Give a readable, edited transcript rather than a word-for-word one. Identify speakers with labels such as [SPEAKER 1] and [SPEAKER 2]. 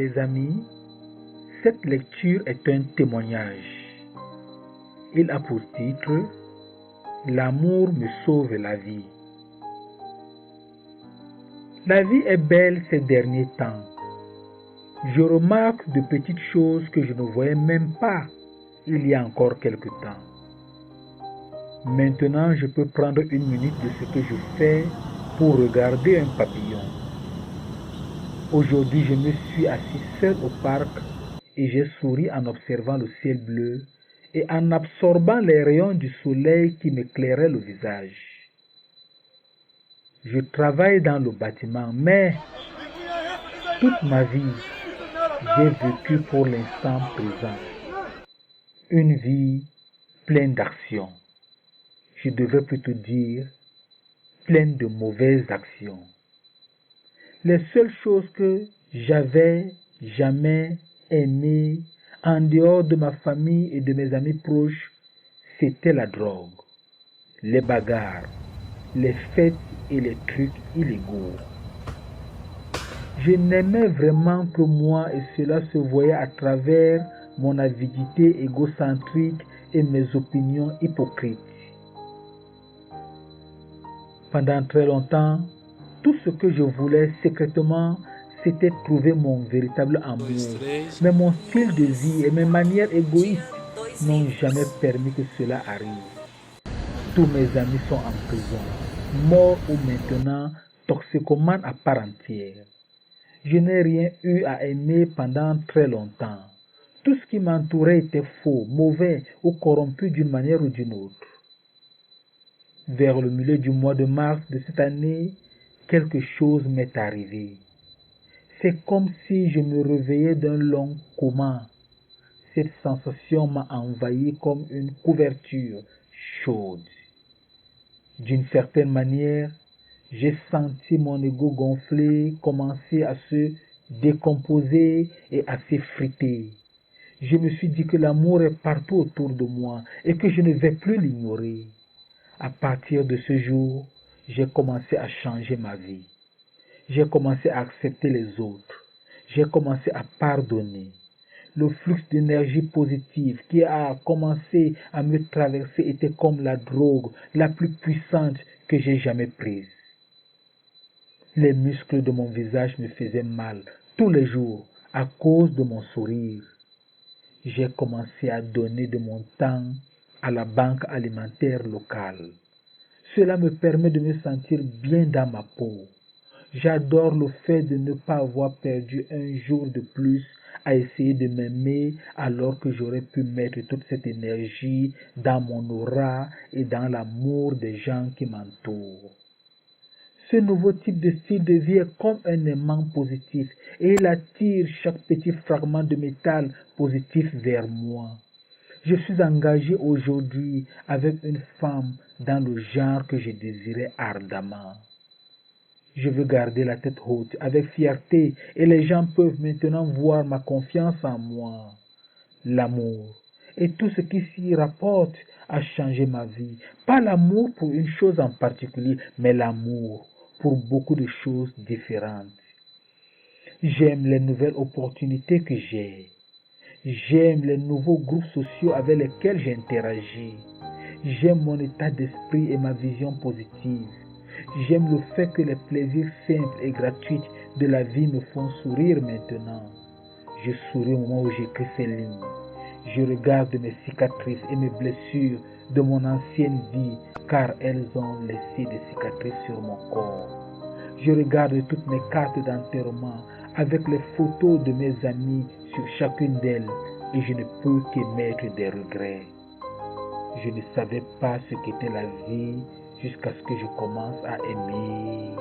[SPEAKER 1] Les amis, cette lecture est un témoignage. Il a pour titre « L'amour me sauve la vie ». La vie est belle ces derniers temps. Je remarque de petites choses que je ne voyais même pas il y a encore quelque temps. Maintenant, je peux prendre une minute de ce que je fais pour regarder un papillon. Aujourd'hui, je me suis assis seul au parc et j'ai souri en observant le ciel bleu et en absorbant les rayons du soleil qui m'éclairaient le visage. Je travaille dans le bâtiment, mais toute ma vie, j'ai vécu pour l'instant présent. Une vie pleine d'actions. Je devrais plutôt dire pleine de mauvaises actions. Les seules choses que j'avais jamais aimées en dehors de ma famille et de mes amis proches, c'était la drogue, les bagarres, les fêtes et les trucs illégaux. Je n'aimais vraiment que moi et cela se voyait à travers mon avidité égocentrique et mes opinions hypocrites. Pendant très longtemps, tout ce que je voulais secrètement, c'était trouver mon véritable amour. Mais mon style de vie et mes manières égoïstes n'ont jamais permis que cela arrive. Tous mes amis sont en prison, morts ou maintenant toxicomanes à part entière. Je n'ai rien eu à aimer pendant très longtemps. Tout ce qui m'entourait était faux, mauvais ou corrompu d'une manière ou d'une autre. Vers le milieu du mois de mars de cette année, quelque chose m'est arrivé. C'est comme si je me réveillais d'un long coma. Cette sensation m'a envahi comme une couverture chaude. D'une certaine manière, j'ai senti mon ego gonfler, commencer à se décomposer et à s'effriter. Je me suis dit que l'amour est partout autour de moi et que je ne vais plus l'ignorer. À partir de ce jour, j'ai commencé à changer ma vie. J'ai commencé à accepter les autres. J'ai commencé à pardonner. Le flux d'énergie positive qui a commencé à me traverser était comme la drogue la plus puissante que j'ai jamais prise. Les muscles de mon visage me faisaient mal tous les jours à cause de mon sourire. J'ai commencé à donner de mon temps à la banque alimentaire locale. Cela me permet de me sentir bien dans ma peau. J'adore le fait de ne pas avoir perdu un jour de plus à essayer de m'aimer alors que j'aurais pu mettre toute cette énergie dans mon aura et dans l'amour des gens qui m'entourent. Ce nouveau type de style de vie est comme un aimant positif et il attire chaque petit fragment de métal positif vers moi. Je suis engagé aujourd'hui avec une femme dans le genre que je désirais ardemment. Je veux garder la tête haute avec fierté et les gens peuvent maintenant voir ma confiance en moi. L'amour et tout ce qui s'y rapporte a changé ma vie. Pas l'amour pour une chose en particulier, mais l'amour pour beaucoup de choses différentes. J'aime les nouvelles opportunités que j'ai. J'aime les nouveaux groupes sociaux avec lesquels j'interagis. J'aime mon état d'esprit et ma vision positive. J'aime le fait que les plaisirs simples et gratuits de la vie me font sourire maintenant. Je souris au moment où j'écris ces lignes. Je regarde mes cicatrices et mes blessures de mon ancienne vie car elles ont laissé des cicatrices sur mon corps. Je regarde toutes mes cartes d'enterrement avec les photos de mes amis sur chacune d'elles et je ne peux qu'émettre des regrets. Je ne savais pas ce qu'était la vie jusqu'à ce que je commence à aimer.